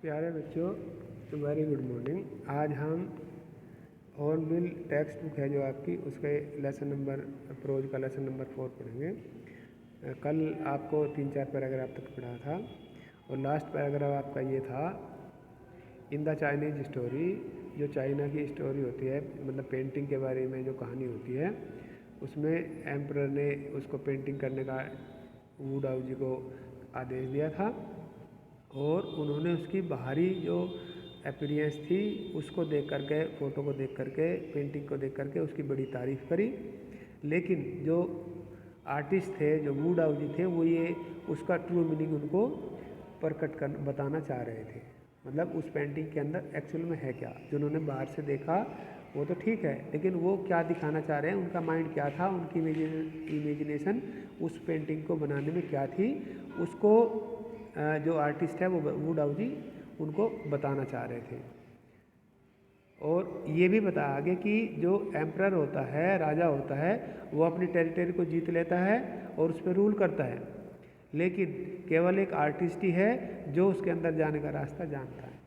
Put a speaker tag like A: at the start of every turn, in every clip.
A: प्यारे बच्चों, very good morning. आज हम हॉर्नबिल टेक्स्ट बुक है जो आपकी, उसके लेसन नंबर प्रोज का लेसन नंबर 4 पढ़ेंगे। कल आपको 3-4 पैराग्राफ तक पढ़ा था और लास्ट पैराग्राफ आपका ये था, इन द चाइनीज स्टोरी। जो चाइना की स्टोरी होती है, मतलब पेंटिंग के बारे में जो कहानी होती है, उसमें एम्परर ने उसको पेंटिंग करने का वू डाउ जी को आदेश दिया था और उन्होंने उसकी बाहरी जो अपीयरेंस थी उसको देख करके, फ़ोटो को देख करके, पेंटिंग को देख करके उसकी बड़ी तारीफ़ करी। लेकिन जो आर्टिस्ट थे, जो वू डाउ जी थे, वो ये उसका ट्रू मीनिंग उनको प्रकट कर बताना चाह रहे थे। मतलब उस पेंटिंग के अंदर एक्चुअल में है क्या। जो उन्होंने बाहर से देखा वो तो ठीक है, लेकिन वो क्या दिखाना चाह रहे हैं, उनका माइंड क्या था, उनकी इमेजिनेशन उस पेंटिंग को बनाने में क्या थी, उसको जो आर्टिस्ट है वो वू डाउ जी उनको बताना चाह रहे थे। और ये भी बताया आगे कि जो एम्परर होता है, राजा होता है, वो अपनी टेरिटरी को जीत लेता है और उस पर रूल करता है, लेकिन केवल एक आर्टिस्ट ही है जो उसके अंदर जाने का रास्ता जानता है।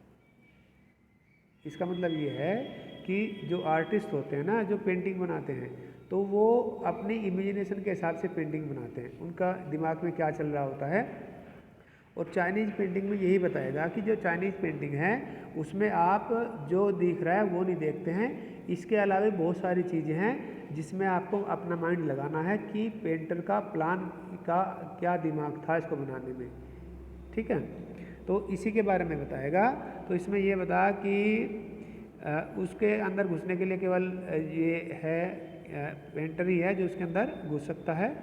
A: इसका मतलब ये है कि जो आर्टिस्ट होते हैं ना, जो पेंटिंग बनाते हैं, तो वो अपनी इमेजिनेशन के हिसाब से पेंटिंग बनाते हैं, उनका दिमाग में क्या चल रहा होता है। और चाइनीज़ पेंटिंग में यही बताएगा कि जो चाइनीज़ पेंटिंग है उसमें आप जो दिख रहा है वो नहीं देखते हैं, इसके अलावा बहुत सारी चीज़ें हैं जिसमें आपको अपना माइंड लगाना है कि पेंटर का प्लान का क्या दिमाग था इसको बनाने में। ठीक है, तो इसी के बारे में बताएगा। तो इसमें ये बताया कि उसके अंदर घुसने के लिए केवल ये है पेंटर ही है जो उसके अंदर घुस सकता है।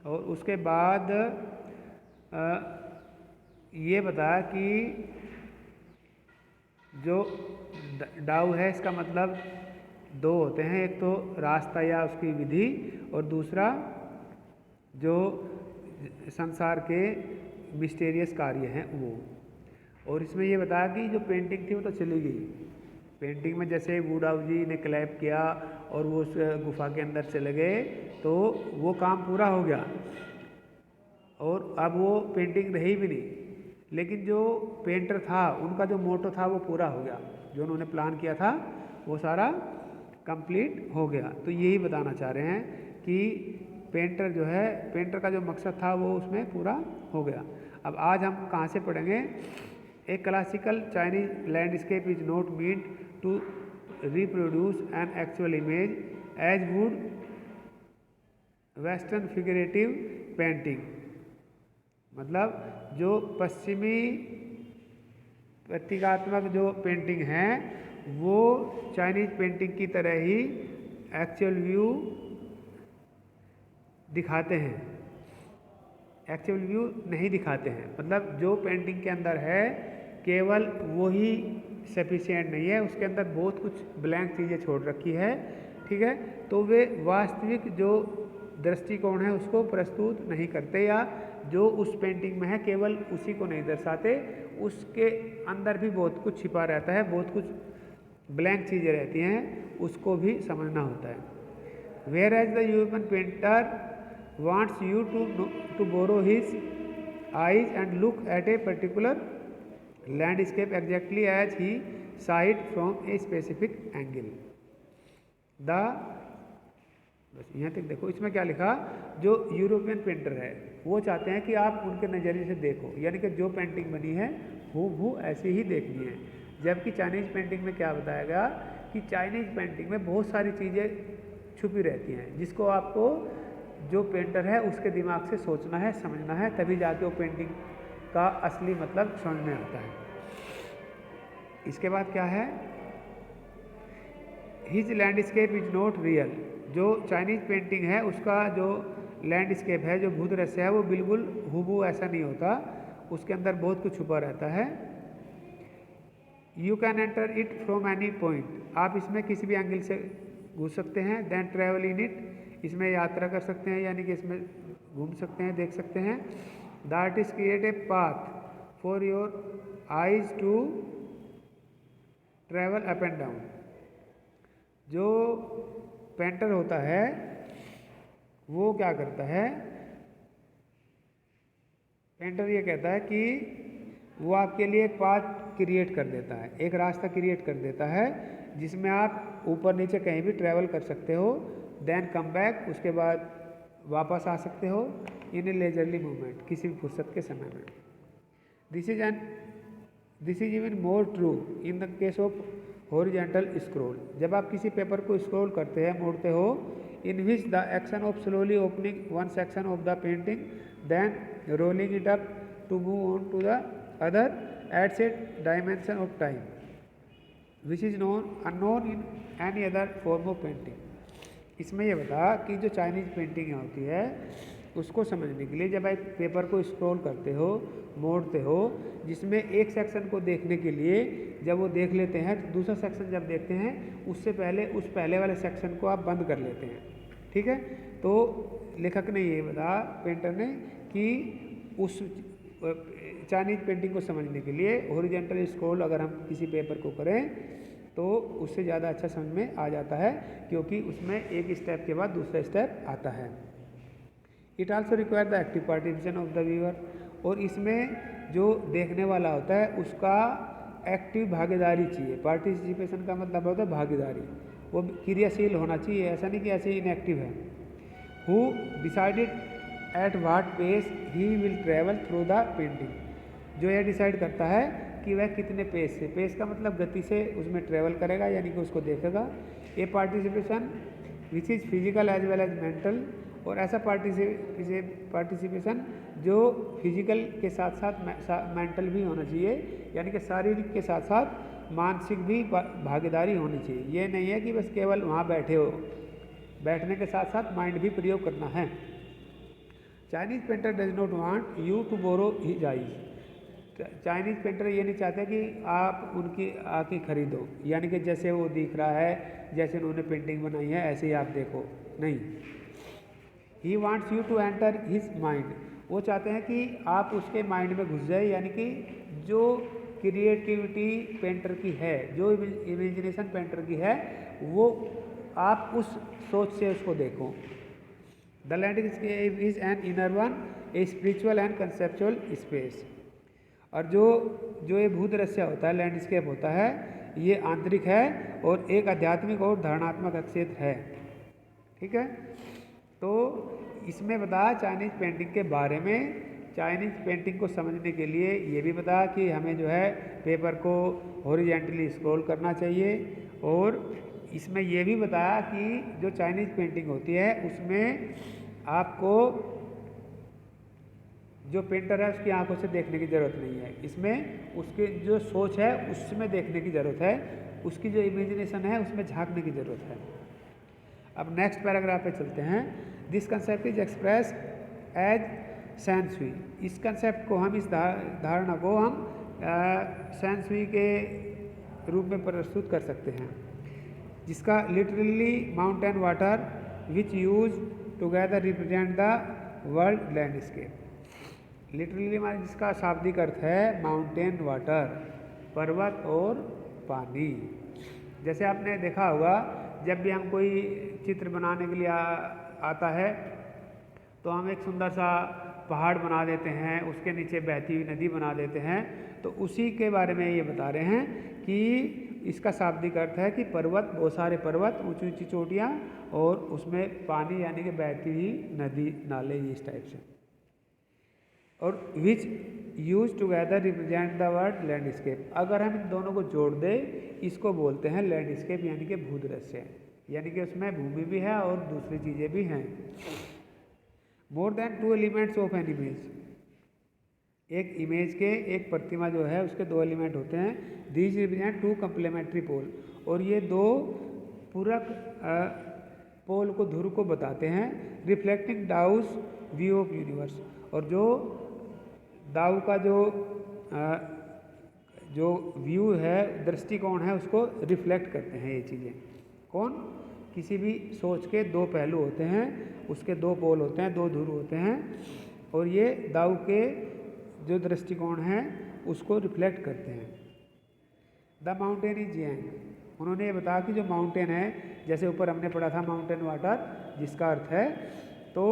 A: और उसके बाद ये बताया कि जो डाउ है इसका मतलब दो होते हैं, एक तो रास्ता या उसकी विधि और दूसरा जो संसार के मिस्टीरियस कार्य हैं वो। और इसमें ये बताया कि जो पेंटिंग थी वो तो चली गई। पेंटिंग में जैसे वू डाउ जी ने क्लैप किया और वो उस गुफा के अंदर चले गए तो वो काम पूरा हो गया और अब वो पेंटिंग रही भी नहीं। लेकिन जो पेंटर था उनका जो मोटो था वो पूरा हो गया, जो उन्होंने प्लान किया था वो सारा कंप्लीट हो गया। तो यही बताना चाह रहे हैं कि पेंटर जो है, पेंटर का जो मकसद था वो उसमें पूरा हो गया। अब आज हम कहाँ से पढ़ेंगे, a classical Chinese landscape is not meant to reproduce an actual image as would western figurative painting. मतलब जो पश्चिमी प्रतीकात्मक जो पेंटिंग है वो चाइनीज पेंटिंग की तरह ही एक्चुअल व्यू दिखाते हैं, एक्चुअल व्यू नहीं दिखाते हैं। मतलब जो पेंटिंग के अंदर है केवल वही सफिशिएंट नहीं है, उसके अंदर बहुत कुछ ब्लैंक चीज़ें छोड़ रखी है। ठीक है, तो वे वास्तविक जो दृष्टिकोण है उसको प्रस्तुत नहीं करते, या जो उस पेंटिंग में है केवल उसी को नहीं दर्शाते, उसके अंदर भी बहुत कुछ छिपा रहता है, बहुत कुछ ब्लैंक चीज़ें रहती हैं, उसको भी समझना होता है। Whereas the European painter wants you to borrow his eyes and look at a particular landscape exactly as he saw it from a specific angle. The बस यहाँ तक देखो, इसमें क्या लिखा, जो यूरोपियन पेंटर है वो चाहते हैं कि आप उनके नज़रिए से देखो, यानी कि जो पेंटिंग बनी है वो ऐसी ही देखनी है। जबकि चाइनीज़ पेंटिंग में क्या बताया गया कि चाइनीज़ पेंटिंग में बहुत सारी चीज़ें छुपी रहती हैं जिसको आपको जो पेंटर है उसके दिमाग से सोचना है, समझना है, तभी जाके वो पेंटिंग का असली मतलब समझ में आता है। इसके बाद क्या है, his landscape is not real. जो चाइनीज पेंटिंग है उसका जो लैंडस्केप है, जो भूदृश्य है, वो बिल्कुल हूबहू ऐसा नहीं होता, उसके अंदर बहुत कुछ छुपा रहता है। You can enter it from any point. आप इसमें किसी भी एंगल से घुस सकते हैं। देन ट्रेवल इन इट, इसमें यात्रा कर सकते हैं, यानी कि इसमें घूम सकते हैं, देख सकते हैं। The artist create a path for your eyes to travel up and down. जो पेंटर होता है वो क्या करता है, पेंटर ये कहता है कि वो आपके लिए एक पाथ क्रिएट कर देता है, एक रास्ता क्रिएट कर देता है जिसमें आप ऊपर नीचे कहीं भी ट्रैवल कर सकते हो, देन कम बैक, उसके बाद वापस आ सकते हो इन ए लेजरली मूवमेंट, किसी भी फुर्सत के समय में। This is even more true in the case of horizontal scroll. जब आप किसी पेपर को स्क्रॉल करते हैं, मोड़ते हो, in which the action of slowly opening one section of the painting then rolling it up to move on to the other adds a dimension of time which is unknown in any other form of painting। इसमें यह बता कि जो Chinese painting होती है उसको समझने के लिए जब आप पेपर को स्क्रॉल करते हो, मोड़ते हो, जिसमें एक सेक्शन को देखने के लिए जब वो देख लेते हैं तो दूसरा सेक्शन जब देखते हैं उससे पहले उस पहले वाले सेक्शन को आप बंद कर लेते हैं। ठीक है, तो लेखक ने ये बता, पेंटर ने, कि उस चाइनीज़ पेंटिंग को समझने के लिए हॉरिजॉन्टल स्क्रॉल अगर हम किसी पेपर को करें तो उससे ज़्यादा अच्छा समझ में आ जाता है, क्योंकि उसमें एक स्टेप के बाद दूसरा स्टेप आता है। It also require the active participation of the viewer, और इसमें जो देखने वाला होता है उसका एक्टिव भागीदारी चाहिए। पार्टिसिपेशन का मतलब होता है भागीदारी, वो क्रियाशील होना चाहिए, ऐसा नहीं कि ऐसे इनएक्टिव है। Who decided at what pace he will travel through the painting, जो यह डिसाइड करता है कि वह कितने पेस से, पेस का मतलब गति से उसमें ट्रेवल करेगा, यानी कि उसको देखेगा। ये participation which is physical as well as mental, और ऐसा पार्टिसिपेशन जो फिजिकल के साथ साथ मेंटल भी होना चाहिए, यानी कि शारीरिक के साथ साथ मानसिक भी भागीदारी होनी चाहिए। ये नहीं है कि बस केवल वहाँ बैठे हो, बैठने के साथ साथ माइंड भी प्रयोग करना है। Chinese painter does not want you to borrow his eyes, Chinese painter ये नहीं चाहते कि आप उनकी आँखें खरीदो, यानी कि जैसे वो दिख रहा है, जैसे उन्होंने पेंटिंग बनाई है ऐसे ही आप देखो, नहीं। He wants you to enter his mind, वो चाहते हैं कि आप उसके माइंड में घुस जाए, यानी कि जो क्रिएटिविटी पेंटर की है, जो इमेजिनेशन पेंटर की है, वो आप उस सोच से उसको देखो। The landscape is an inner one, a spiritual and conceptual space, और जो ये भूदृश्य होता है, लैंडस्केप होता है, ये आंतरिक है और एक आध्यात्मिक और धारणात्मक क्षेत्र है। ठीक है, तो इसमें बता चाइनीज़ पेंटिंग के बारे में। चाइनीज़ पेंटिंग को समझने के लिए ये भी बता कि हमें जो है पेपर को हॉरिजॉन्टली स्क्रॉल करना चाहिए, और इसमें ये भी बताया कि जो चाइनीज़ पेंटिंग होती है उसमें आपको जो पेंटर है उसकी आंखों से देखने की ज़रूरत नहीं है, इसमें उसके जो सोच है उसमें देखने की ज़रूरत है, उसकी जो इमेजिनेशन है उसमें झांकने की ज़रूरत है। अब नेक्स्ट पैराग्राफ पे चलते हैं। This concept is express as shan shui, इस कंसेप्ट को हम, इस धारणा को हम सेंस हुई के रूप में प्रस्तुत कर सकते हैं, जिसका literally mountain water which use together represent the world landscape. Literally हमारे जिसका शाब्दिक अर्थ है माउंटेन वाटर, पर्वत और पानी। जैसे आपने देखा होगा जब भी हम कोई चित्र बनाने के लिए आता है तो हम एक सुंदर सा पहाड़ बना देते हैं, उसके नीचे बहती हुई नदी बना देते हैं, तो उसी के बारे में ये बता रहे हैं कि इसका शाब्दिक अर्थ है कि पर्वत, बहुत सारे पर्वत, ऊंची ऊंची चोटियाँ और उसमें पानी यानी कि बहती हुई नदी, नाले, इस टाइप से। और विच use together represent the word landscape, अगर हम इन दोनों को जोड़ दें इसको बोलते हैं लैंडस्केप, यानी कि भूदृश्य, यानी कि उसमें भूमि भी है और दूसरी चीज़ें भी हैं। More than two elements of an image, एक इमेज के, एक प्रतिमा जो है उसके दो एलिमेंट होते हैं। दीज रिप्रेजेंट टू कंप्लीमेंट्री पोल, और ये दो पूरक पोल को, ध्रुव को बताते हैं। Reflecting douse view of universe, और जो दाऊ का जो व्यू है, दृष्टिकोण है, उसको रिफ्लेक्ट करते हैं ये चीज़ें। कौन? किसी भी सोच के दो पहलू होते हैं, उसके दो पोल होते हैं, दो ध्रुव होते हैं, और ये दाऊ के जो दृष्टिकोण है उसको रिफ्लेक्ट करते हैं। द माउंटेन इज यांग, उन्होंने ये बताया कि जो माउंटेन है, जैसे ऊपर हमने पढ़ा था माउंटेन वाटर, जिसका अर्थ है, तो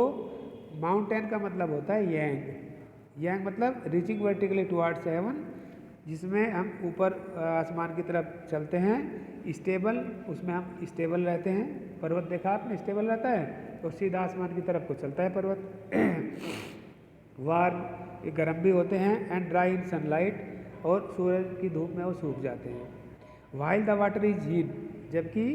A: माउंटेन का मतलब होता है यांग। यांग मतलब रीचिंग वर्टिकली टुवर्ड्स हेवन, जिसमें हम ऊपर आसमान की तरफ चलते हैं। स्टेबल, उसमें हम स्टेबल रहते हैं। पर्वत देखा आपने, स्टेबल रहता है तो सीधा आसमान की तरफ को चलता है पर्वत। वार्म, ये गर्म भी होते हैं। एंड ड्राई इन सनलाइट, और सूरज की धूप में वो सूख जाते हैं। वाइल द वाटर इज यिन, जबकि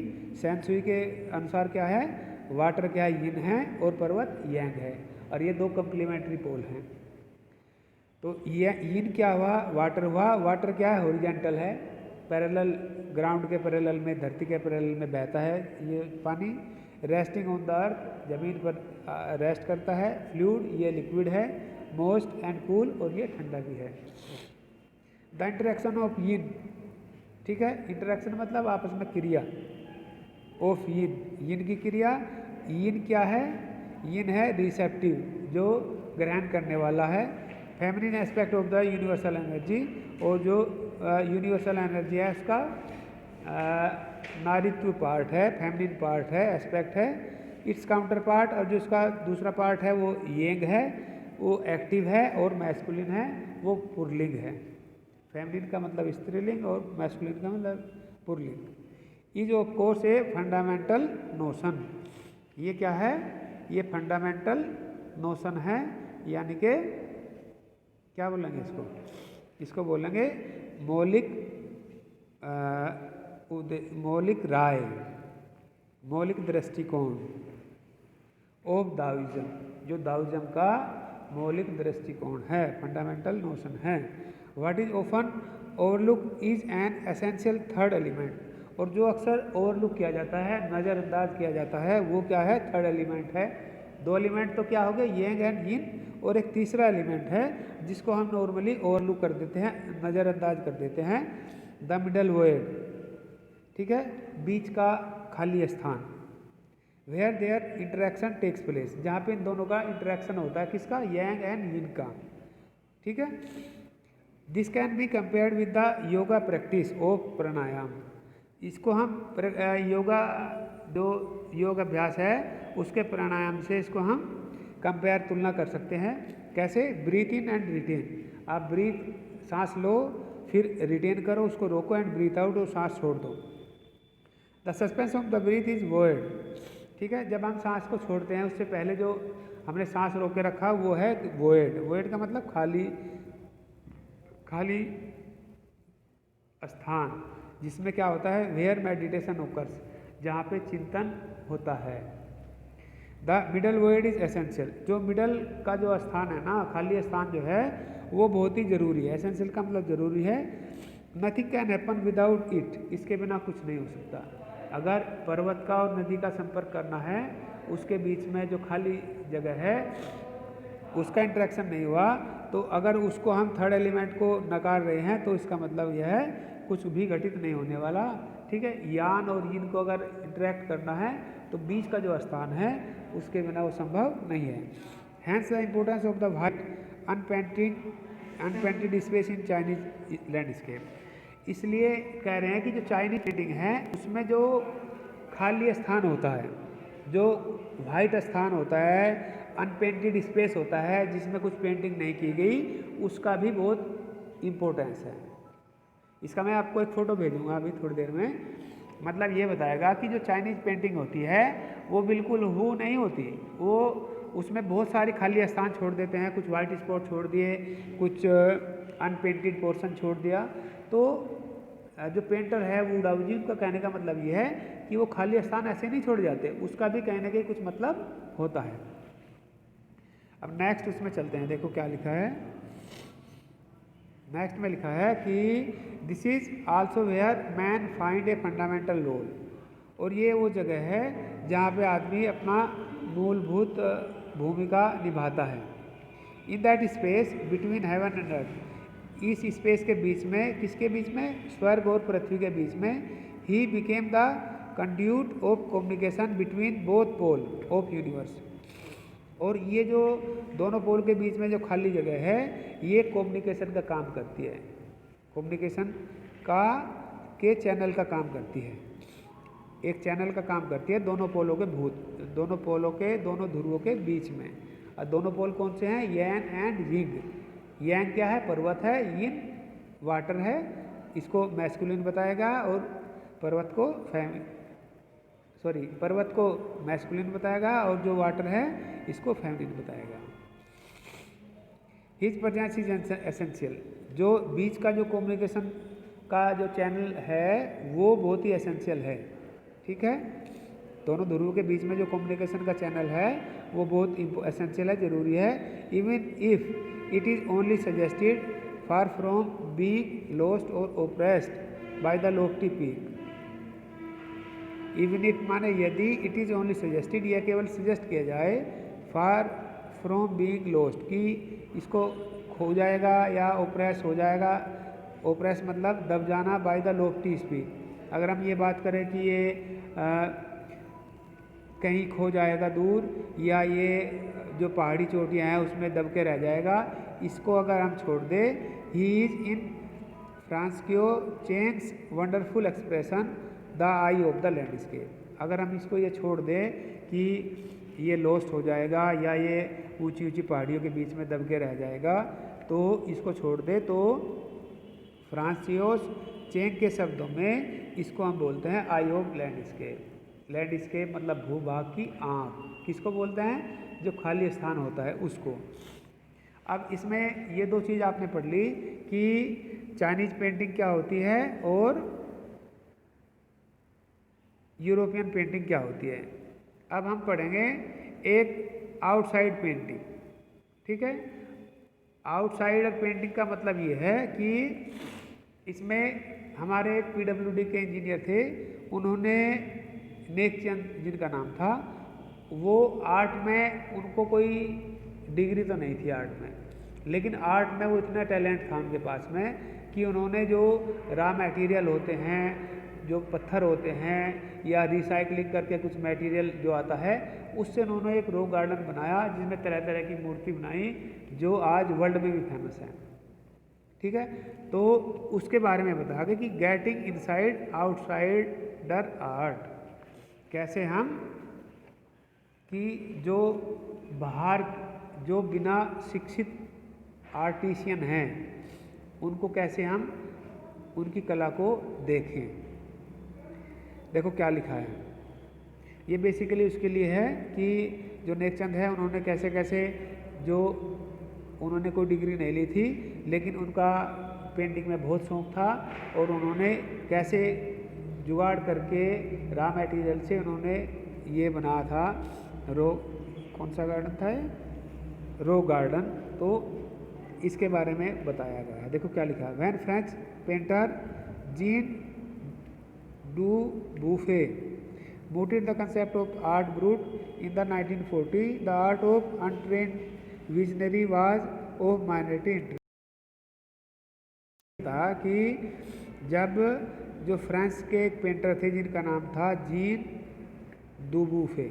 A: सेंसुई के अनुसार क्या है, वाटर क्या है, यिन है, और पर्वत यांग है, और ये दो कम्प्लीमेंट्री पोल हैं। तो ये यिन क्या हुआ, वाटर हुआ। वाटर क्या है, हॉरिजॉन्टल है, पैरेलल, ग्राउंड के पैरेलल में, धरती के पैरेलल में बहता है ये पानी। रेस्टिंग ऑन द अर्थ, जमीन पर रेस्ट करता है। फ्लूइड, ये लिक्विड है। मोस्ट एंड कूल, और ये ठंडा भी है। द इंटरेक्शन ऑफ यिन, ठीक है, इंटरेक्शन मतलब आपस में क्रिया। ऑफ यिन, यिन की क्रिया। यिन क्या है, यिन है रिसेप्टिव, जो ग्रहण करने वाला है। Feminine aspect of the universal energy, और जो यूनिवर्सल एनर्जी है उसका नारीत्व पार्ट है, फेमिनिन पार्ट है, एस्पेक्ट है। इट्स काउंटर पार्ट, और जो इसका दूसरा पार्ट है वो येंग है, वो एक्टिव है, और मैस्कुलिन है, वो पुरलिंग है। फेमिनिन का मतलब स्त्रीलिंग और मैस्कुलिन का मतलब पुरलिंग। Is of course a fundamental notion, ये क्या है, ये फंडामेंटल नोशन है, यानी कि क्या बोलेंगे इसको, इसको बोलेंगे मौलिक मौलिक राय, मौलिक दृष्टिकोण ऑफ दाओइज्म, जो दाओइज्म का मौलिक दृष्टिकोण है, फंडामेंटल नोशन है। What is often overlook is an essential third element, और जो अक्सर ओवरलुक किया जाता है, नज़रअंदाज किया जाता है, वो क्या है, थर्ड एलिमेंट है। दो एलिमेंट तो क्या हो गए, येंग एंड यिन, और एक तीसरा एलिमेंट है जिसको हम नॉर्मली ओवरलुक कर देते हैं, नज़रअंदाज कर देते हैं, द मिडल वॉइड, ठीक है, बीच का खाली स्थान। Where their interaction takes place, जहाँ पे इन दोनों का इंटरेक्शन होता है, किसका, यांग एंड यिन का, ठीक है। This can be compared with the yoga practice of pranayama, इसको हम योगा, जो योग अभ्यास है उसके प्राणायाम से इसको हम कंपेयर, तुलना कर सकते हैं। कैसे, ब्रीथ इन एंड रिटेन, आप ब्रीथ, सांस लो, फिर रिटेन करो, उसको रोको, एंड ब्रीथ आउट, और सांस छोड़ दो। The suspense of the breath is void, ठीक है, जब हम सांस को छोड़ते हैं उससे पहले जो हमने सांस रोक के रखा वो है वॉइड। वॉइड का मतलब खाली, खाली स्थान, जिसमें क्या होता है, वेयर मेडिटेशन ओकर्स, जहाँ पे चिंतन होता है। The middle void is essential, जो मिडल का जो स्थान है ना, खाली स्थान जो है, वो बहुत ही ज़रूरी है। एसेंशियल का मतलब ज़रूरी है। Nothing can happen without it, इसके बिना कुछ नहीं हो सकता। अगर पर्वत का और नदी का संपर्क करना है, उसके बीच में जो खाली जगह है उसका इंटरेक्शन नहीं हुआ, तो अगर उसको हम थर्ड एलिमेंट को नकार रहे हैं तो इसका मतलब यह है कुछ भी घटित नहीं होने वाला, ठीक है। यान और यिन को अगर इंटरेक्ट करना है तो बीच का जो स्थान है उसके बिना वो संभव नहीं है। Hence the importance of the white unpainted space in Chinese landscape, इसलिए कह रहे हैं कि जो चाइनीज पेंटिंग है उसमें जो खाली स्थान होता है, जो वाइट स्थान होता है, अनपेंटेड स्पेस होता है जिसमें कुछ पेंटिंग नहीं की गई, उसका भी बहुत इम्पोर्टेंस है। इसका मैं आपको एक फ़ोटो भेजूंगा अभी थोड़ी देर में। मतलब ये बताएगा कि जो चाइनीज़ पेंटिंग होती है वो बिल्कुल हू नहीं होती, वो उसमें बहुत सारी खाली स्थान छोड़ देते हैं, कुछ वाइट स्पॉट छोड़ दिए, कुछ अनपेंटेड पोर्शन छोड़ दिया। तो जो पेंटर है वो डाउजी, उनका कहने का मतलब ये है कि वो खाली स्थान ऐसे नहीं छोड़ जाते, उसका भी कहने का कुछ मतलब होता है। अब नेक्स्ट उसमें चलते हैं, देखो क्या लिखा है। नेक्स्ट में लिखा है कि this is also where man find a fundamental role, और ये वो जगह है जहाँ पे आदमी अपना मूलभूत भूमिका निभाता है। In that space between heaven and earth, इस स्पेस के बीच में, किसके बीच में, स्वर्ग और पृथ्वी के बीच में, he became the conduit of communication between both pole of universe, और ये जो दोनों पोल के बीच में जो खाली जगह है ये कम्युनिकेशन का काम करती है, कम्युनिकेशन का के चैनल का काम करती है, एक चैनल का काम करती है दोनों पोलों के दोनों पोलों के, दोनों ध्रुवों के बीच में। और दोनों पोल कौन से हैं, यैन एंड यिंग। यैन क्या है, पर्वत है, यिन वाटर है इसको मैस्कुलिन बताएगा और पर्वत को मैस्कुलिन बताएगा और जो वाटर है इसको फेमिनिन बताएगा। हिज प्रेजेंस इज एसेंशियल, जो बीच का जो कम्युनिकेशन का जो चैनल है वो बहुत ही एसेंशियल है। ठीक है, दोनों ध्रुव के बीच में जो कम्युनिकेशन का चैनल है वो बहुत एसेंशियल है, ज़रूरी है। Even if it is only suggested far from being lost और oppressed by the lofty peak. Even if माने यदि, इट इज़ ओनली सजेस्टेड यह केवल सजेस्ट किया जाए, फार फ्रॉम बीइंग लॉस्ट कि इसको खो जाएगा या ओप्रेस हो जाएगा। ओप्रेस मतलब दब जाना, बाय द लोफ्टी पीक। अगर हम ये बात करें कि ये कहीं खो जाएगा दूर या ये जो पहाड़ी चोटियाँ हैं उसमें दब के रह जाएगा, इसको अगर हम छोड़ दें, ही इज़ इन फ्रांस्कियो चेंज wonderful expression the eye of the landscape. अगर हम इसको ये छोड़ दें कि ये लॉस्ट हो जाएगा या ये ऊंची ऊंची पहाड़ियों के बीच में दब के रह जाएगा, तो इसको छोड़ दे तो फ्रांसियोस चेंग के शब्दों में इसको हम बोलते हैं आई ऑफ लैंडस्केप। लैंडस्केप मतलब भूभाग की आँख, किसको बोलते हैं? जो खाली स्थान होता है उसको। अब इसमें ये दो चीज़ आपने पढ़ ली कि चाइनीज पेंटिंग क्या होती है और यूरोपियन पेंटिंग क्या होती है। अब हम पढ़ेंगे एक आउटसाइड पेंटिंग। ठीक है, आउटसाइडर पेंटिंग का मतलब ये है कि इसमें हमारे पीडब्ल्यूडी के इंजीनियर थे, उन्होंने नेकचंद जिनका नाम था, वो आर्ट में उनको कोई डिग्री तो नहीं थी आर्ट में, लेकिन आर्ट में वो इतना टैलेंट था उनके पास में कि उन्होंने जो रॉ मटेरियल होते हैं, जो पत्थर होते हैं या रिसाइकलिंग करके कुछ मटेरियल जो आता है, उससे उन्होंने एक रॉक गार्डन बनाया जिसमें तरह तरह की मूर्ति बनाई जो आज वर्ल्ड में भी फेमस है। ठीक है, तो उसके बारे में बताया कि गेटिंग इनसाइड आउटसाइडर आर्ट, कैसे हम कि जो बाहर जो बिना शिक्षित आर्टिशियन हैं उनको कैसे हम उनकी कला को देखें। देखो क्या लिखा है, ये बेसिकली उसके लिए है कि जो नेकचंद है उन्होंने कैसे कैसे, जो उन्होंने कोई डिग्री नहीं ली थी लेकिन उनका पेंटिंग में बहुत शौक़ था और उन्होंने कैसे जुगाड़ करके रॉ मटेरियल से उन्होंने ये बनाया था कौन सा गार्डन था ये? Rock garden. तो इसके बारे में बताया गया है। देखो क्या लिखा है, when French painter gene do buffet mooted the concept of art brut in the 1940, the art of untrained visionary was of minority interest। था कि जब जो फ्रांस के एक पेंटर थे जिनका नाम था जीन दुबूफे,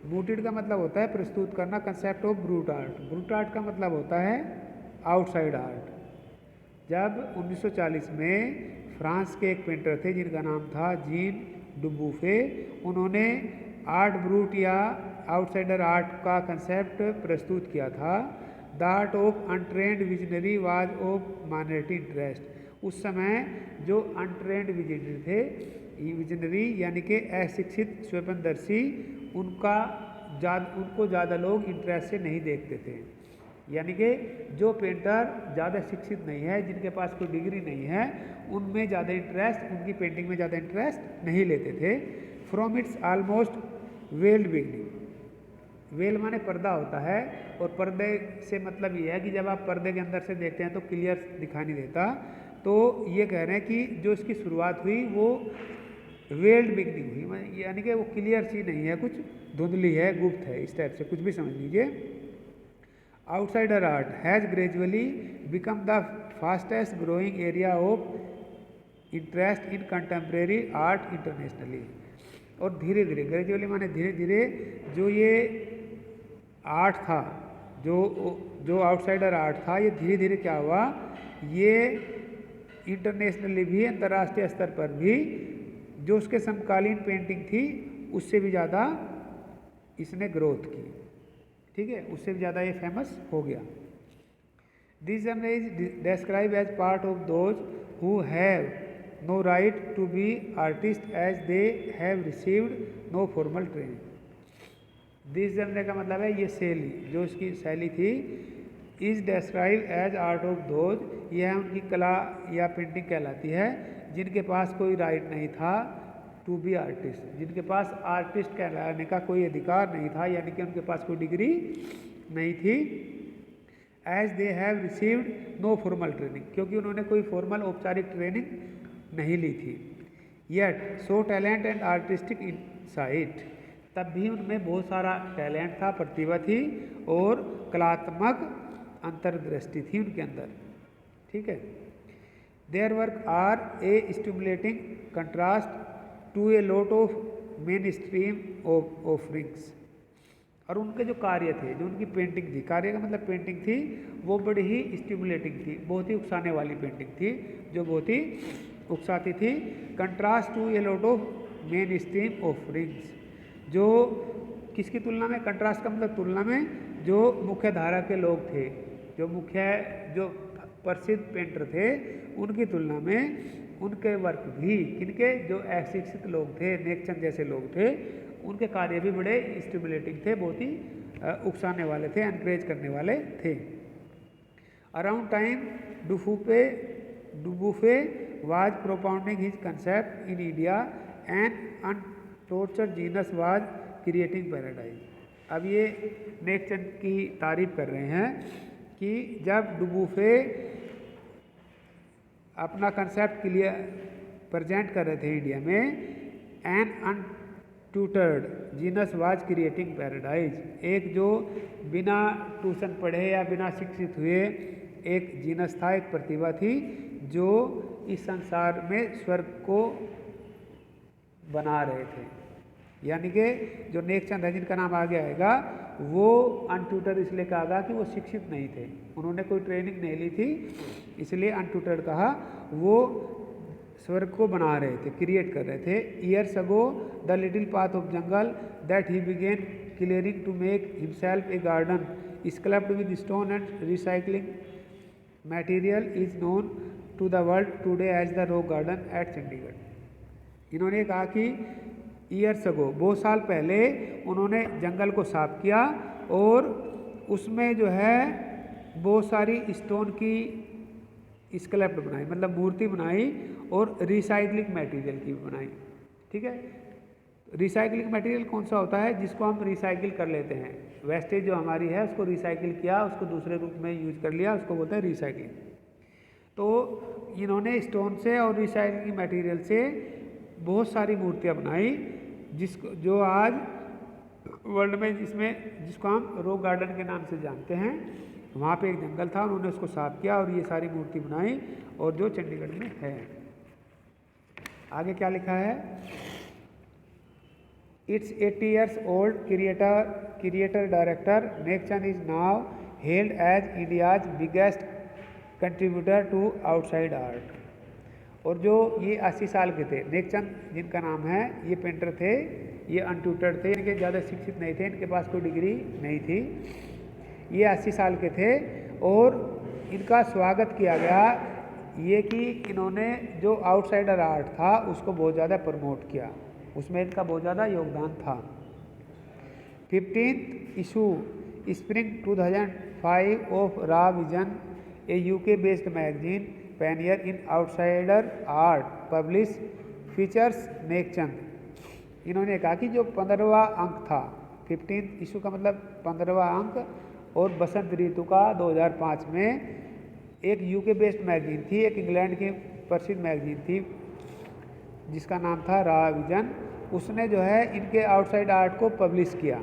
A: मूटेड का मतलब होता है प्रस्तुत करना, concept of brute art, brute art का मतलब होता है आउटसाइड आर्ट। जब 1940 में फ्रांस के एक पेंटर थे जिनका नाम था जीन डुबूफे, उन्होंने आर्ट ब्रूट या आउटसाइडर आर्ट का कंसेप्ट प्रस्तुत किया था। The art of untrained visionary was of minority interest. उस समय जो अनट्रेंड विजनरी थे, विजनरी यानी कि अशिक्षित स्वप्नदर्शी, उनको ज़्यादा लोग इंटरेस्ट से नहीं देखते थे। यानी कि जो पेंटर ज़्यादा शिक्षित नहीं है, जिनके पास कोई डिग्री नहीं है, उनमें ज़्यादा इंटरेस्ट, उनकी पेंटिंग में ज़्यादा इंटरेस्ट नहीं लेते थे। From its almost weld beginning, well माने पर्दा होता है और पर्दे से मतलब ये है कि जब आप पर्दे के अंदर से देखते हैं तो क्लियर दिखाई नहीं देता। तो ये कह रहे हैं कि जो इसकी शुरुआत हुई वो वेल्ड बिगनिंग हुई, यानी कि वो क्लियर सी नहीं है, कुछ धुंधली है, गुप्त है, इस टाइप से कुछ भी समझ लीजिए। Outsider art has gradually become the fastest growing area of interest in contemporary art internationally. और धीरे धीरे, ग्रेजुअली माने धीरे धीरे, जो ये आर्ट था, जो आउटसाइडर आर्ट था, ये धीरे धीरे क्या हुआ, ये इंटरनेशनली भी, अंतर्राष्ट्रीय स्तर पर भी जो उसके समकालीन पेंटिंग थी उससे भी ज़्यादा इसने ग्रोथ की। ठीक है, उससे भी ज़्यादा ये फेमस हो गया। This genre is described as part of those who have no right to be artists as they have received no formal training. This genre का मतलब है ये शैली, जो इसकी शैली थी, is describe as art of those, यह उनकी कला या पेंटिंग कहलाती है जिनके पास कोई राइट नहीं था टू बी आर्टिस्ट, जिनके पास आर्टिस्ट कहलाने का कोई अधिकार नहीं था, यानी कि उनके पास कोई डिग्री नहीं थी। As they have received no formal training, क्योंकि उन्होंने कोई फॉर्मल औपचारिक ट्रेनिंग नहीं ली थी। Yet so talent and artistic insight, तब भी उनमें बहुत सारा टैलेंट था, प्रतिभा थी और कलात्मक अंतर्दृष्टि थी उनके अंदर। ठीक है। Their work are a stimulating contrast to a lot of mainstream offerings, और उनके जो कार्य थे, जो उनकी पेंटिंग थी, कार्य का मतलब पेंटिंग थी, वो बड़ी ही स्टिमुलेटिंग थी, बहुत ही उकसाने वाली पेंटिंग थी, जो बहुत ही उकसाती थी। Contrast to a lot of mainstream offerings, जो किसकी तुलना में, कंट्रास्ट का मतलब तुलना में, जो मुख्य धारा के लोग थे, जो प्रसिद्ध पेंटर थे, उनकी तुलना में उनके वर्क भी, किनके, जो अशिक्षित लोग थे, नेकचंद जैसे लोग थे, उनके कार्य भी बड़े स्टिमुलेटिंग थे, बहुत ही उकसाने वाले थे, एनकरेज करने वाले थे। Around time Dubuffet was propounding his concept in India and untutored genius was creating paradise. अब ये नेकचंद की तारीफ कर रहे हैं कि जब डुबुफे अपना कंसेप्ट के लिए प्रेजेंट कर रहे थे इंडिया में, an untutored genius was creating paradise, एक जो बिना ट्यूशन पढ़े या बिना शिक्षित हुए एक जीनस था, एक प्रतिभा थी, जो इस संसार में स्वर्ग को बना रहे थे। यानी कि जो नेकचंद है, जिनका नाम आगे आएगा, वो अनट्यूटर इसलिए कहा गया कि वो शिक्षित नहीं थे, उन्होंने कोई ट्रेनिंग नहीं ली थी, इसलिए अनट्यूटर्ड कहा। वो स्वर्ग को बना रहे थे, क्रिएट कर रहे थे। Years ago the little path of jungle that he began clearing to make himself a garden sculpted with stone and recycling material is known to the world today as the rock garden at Chandigarh. इन्होंने कहा कि years ago, बहुत साल पहले उन्होंने जंगल को साफ किया और उसमें जो है बहुत सारी स्टोन की स्कल्प्ट बनाई, मतलब मूर्ति बनाई, और रिसाइकलिंग मटेरियल की बनाई। ठीक है। रिसाइकलिंग मटेरियल कौन सा होता है, जिसको हम रिसाइकिल कर लेते हैं, वेस्टेज जो हमारी है उसको रिसाइकिल किया, उसको दूसरे रूप में यूज कर लिया, उसको बोलते हैं रिसाइकलिंग। तो इन्होंने स्टोन से और रिसाइकलिंग मटेरियल से बहुत सारी मूर्तियाँ बनाई, जो आज वर्ल्ड में जिसको हम रॉक गार्डन के नाम से जानते हैं। वहाँ पे एक जंगल था, उन्होंने उसको साफ किया और ये सारी मूर्ति बनाई, और जो चंडीगढ़ में है। आगे क्या लिखा है, it's 80 years old creator director Nek Chand is now held as India's biggest contributor to outside art. और जो ये 80 साल के थे, नेकचंद जिनका नाम है, ये पेंटर थे, ये अनट्यूटर्ड थे, इनके ज़्यादा शिक्षित नहीं थे, इनके पास कोई डिग्री नहीं थी, ये 80 साल के थे, और इनका स्वागत किया गया ये कि इन्होंने जो आउटसाइडर आर्ट था उसको बहुत ज़्यादा प्रमोट किया, उसमें इनका बहुत ज़्यादा योगदान था। 15th issue spring 2005 of raw vision, A UK based magazine pannier in outsider art publish features Nek Chand. इन्होंने कहा कि जो 15वां अंक था, 15th इशू का मतलब 15वां अंक, और बसंत ऋतु का 2005 में एक UK बेस्ड मैगजीन थी, एक इंग्लैंड की प्रसिद्ध मैगजीन थी जिसका नाम था रॉ विजन, उसने जो है इनके आउटसाइड आर्ट को पब्लिश किया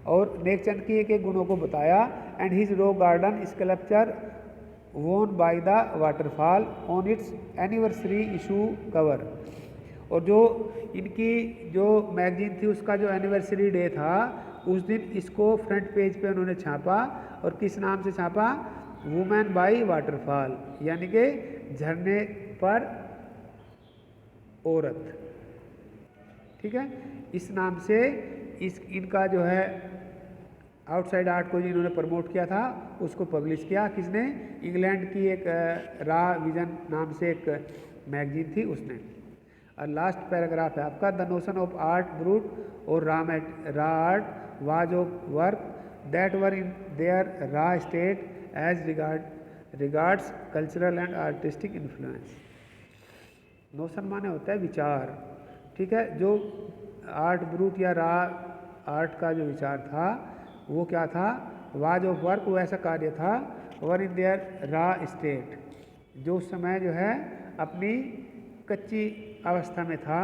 A: और नेकचंद की एक एक गुणों को बताया। And his rock garden sculpture won by the waterfall on its anniversary issue cover. और जो इनकी जो मैगजीन थी उसका जो एनिवर्सरी डे था, उस दिन इसको फ्रंट पेज पे उन्होंने छापा, और किस नाम से छापा, वुमेन बाय वाटरफॉल, यानी कि झरने पर औरत। ठीक है, इस नाम से इनका जो है आउटसाइड आर्ट को जिन्होंने प्रमोट किया था उसको पब्लिश किया किसने? इंग्लैंड की एक रा विजन नाम से एक मैगजीन थी उसने। और लास्ट पैराग्राफ है आपका, the notion of art brut और raw art was of work that were in their raw state as regards cultural and artistic influence. Notion माने होता है विचार, ठीक है। जो आर्ट ब्रूट या रा आर्ट का जो विचार था वो क्या था? वाज ऑफ वर्क, वो ऐसा कार्य था, वर इन देयर रा स्टेट, जो उस समय जो है अपनी कच्ची अवस्था में था,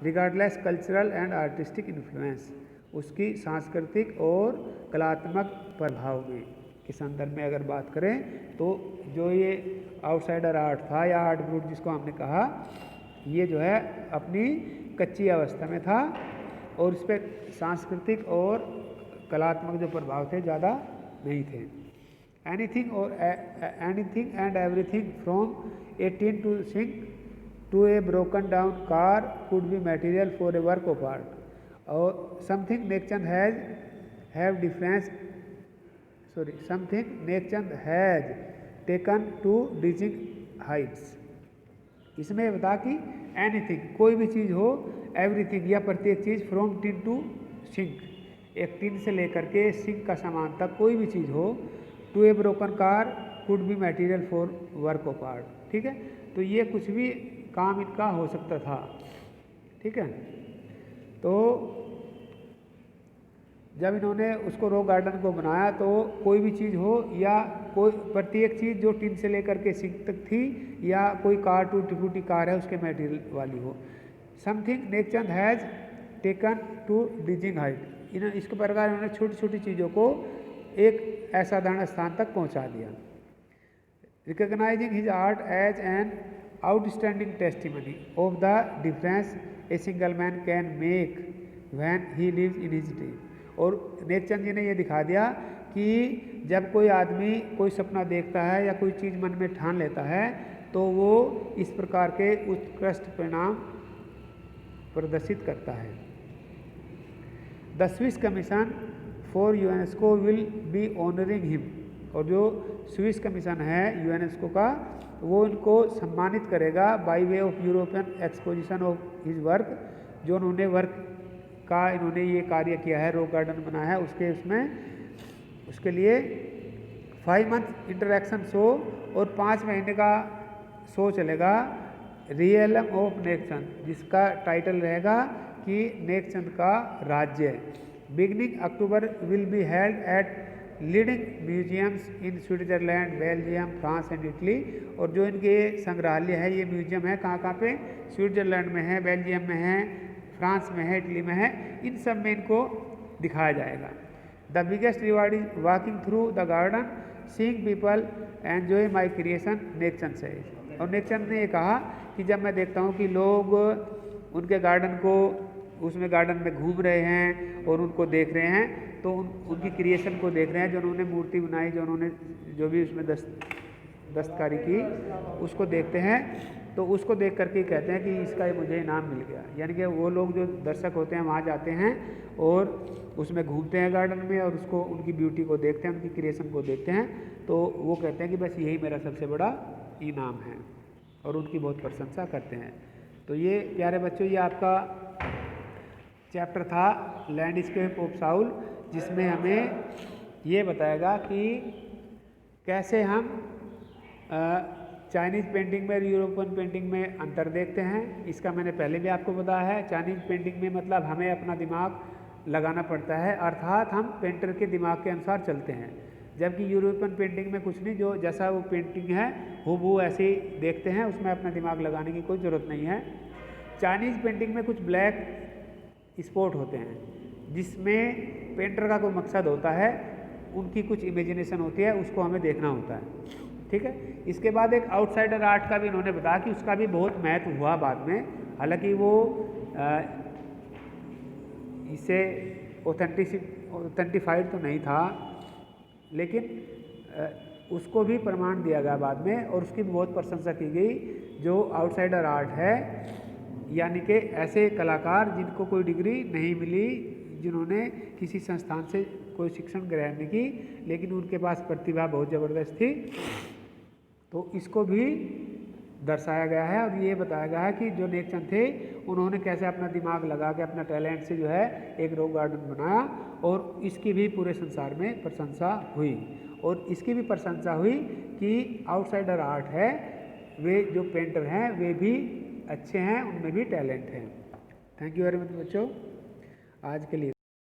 A: regardless cultural and artistic influence, उसकी सांस्कृतिक और कलात्मक प्रभाव में के संदर्भ में अगर बात करें तो जो ये आउटसाइडर आर्ट था या आर्ट ब्रूट जिसको हमने कहा, ये जो है अपनी कच्ची अवस्था में था और इस पर सांस्कृतिक और कलात्मक जो प्रभाव थे ज़्यादा नहीं थे। Anything and everything from a tin to sink to a broken down car could be material for a work of art और something Nekchand has taken to dizzying heights. इसमें बता कि एनीथिंग कोई भी चीज़ हो, एवरीथिंग या प्रत्येक चीज़, फ्रॉम टिन टू सिंक, एक टिन से लेकर के सिंक का सामान तक कोई भी चीज़ हो, to a broken car could be material for work of art, ठीक है। तो ये कुछ भी काम इनका हो सकता था, ठीक है। तो जब इन्होंने उसको रॉक गार्डन को बनाया तो कोई भी चीज़ हो या कोई प्रत्येक चीज़ जो टिन से लेकर के सिंक तक थी या कोई कार टूटी फूटी कार है उसके मटेरियल वाली हो। Something Nek Chand has taken to dizzying height, इसके प्रकार इन्होंने छोटी छोटी चीज़ों को एक असाधारण स्थान तक पहुंचा दिया। Recognising his art as an outstanding testimony of the difference a single man can make when he lives in his day. और नेकचंद जी ने यह दिखा दिया कि जब कोई आदमी कोई सपना देखता है या कोई चीज़ मन में ठान लेता है तो वो इस प्रकार के उत्कृष्ट परिणाम प्रदर्शित करता है। The Swiss commission for UNESCO will be honouring him, और जो स्विस कमीशन है यूनेस्को का वो इनको सम्मानित करेगा by way of European exposition of his work, जो उन्होंने वर्क का इन्होंने ये कार्य किया है, रॉक गार्डन बनाया है, उसके लिए 5 मंथ इंटरेक्शन शो और 5 महीने का शो चलेगा, रियलम ऑफ नेकचंद, जिसका टाइटल रहेगा कि नेकचंद का राज्य। Beginning October will be held at leading museums in Switzerland, Belgium, France and Italy. और जो इनके संग्रहालय है, ये म्यूजियम है कहाँ पे? स्विट्जरलैंड में है, बेल्जियम में है, फ्रांस में है, इटली में है, इन सब में इनको दिखाया जाएगा। The biggest reward is walking through the garden seeing people enjoy my creation, Nek Chand से। और नेकचंद ने ये कहा कि जब मैं देखता हूँ कि लोग उनके गार्डन को, उसमें गार्डन में घूम रहे हैं और उनको देख रहे हैं, तो उनकी क्रिएशन को देख रहे हैं, जो उन्होंने मूर्ति बनाई, जो उन्होंने जो भी उसमें दस्तकारी की, उसको देखते हैं, तो उसको देख करके कहते हैं कि इसका मुझे इनाम मिल गया। यानी कि वो लोग जो दर्शक होते हैं वहाँ जाते हैं और उसमें घूमते हैं गार्डन में और उसको, उनकी ब्यूटी को देखते हैं, उनकी क्रिएशन को देखते हैं, तो वो कहते हैं कि बस यही मेरा सबसे बड़ा इनाम है और उनकी बहुत प्रशंसा करते हैं। तो ये प्यारे बच्चों, ये आपका चैप्टर था लैंडस्केप ऑफ साउल, जिसमें हमें ये बताएगा कि कैसे हम चाइनीज़ पेंटिंग में और यूरोपियन पेंटिंग में अंतर देखते हैं। इसका मैंने पहले भी आपको बताया है। चाइनीज़ पेंटिंग में मतलब हमें अपना दिमाग लगाना पड़ता है, अर्थात हम पेंटर के दिमाग के अनुसार चलते हैं, जबकि यूरोपियन पेंटिंग में कुछ नहीं, जो जैसा वो पेंटिंग है हूबहू ऐसे ही देखते हैं, उसमें अपना दिमाग लगाने की कोई ज़रूरत नहीं है। चाइनीज़ पेंटिंग में कुछ ब्लैक स्पॉट होते हैं, जिसमें पेंटर का कोई मकसद होता है, उनकी कुछ इमेजिनेशन होती है, उसको हमें देखना होता है, ठीक है। इसके बाद एक आउटसाइडर आर्ट का भी इन्होंने बताया कि उसका भी बहुत महत्व हुआ बाद में, हालांकि वो इसे ऑथेंटिफाइड तो नहीं था, लेकिन उसको भी प्रमाण दिया गया बाद में और उसकी बहुत प्रशंसा की गई। जो आउटसाइडर आर्ट है, यानी कि ऐसे कलाकार जिनको कोई डिग्री नहीं मिली, जिन्होंने किसी संस्थान से कोई शिक्षण ग्रहण नहीं की, लेकिन उनके पास प्रतिभा बहुत ज़बरदस्त थी। तो इसको भी दर्शाया गया है और ये बताया गया है कि जो नेकचंद थे उन्होंने कैसे अपना दिमाग लगा के अपना टैलेंट से जो है एक रॉक गार्डन बनाया और इसकी भी पूरे संसार में प्रशंसा हुई। और इसकी भी प्रशंसा हुई कि आउटसाइडर आर्ट है, वे जो पेंटर हैं वे भी अच्छे हैं, उनमें भी टैलेंट है। थैंक यू वेरी मच बच्चों आज के लिए।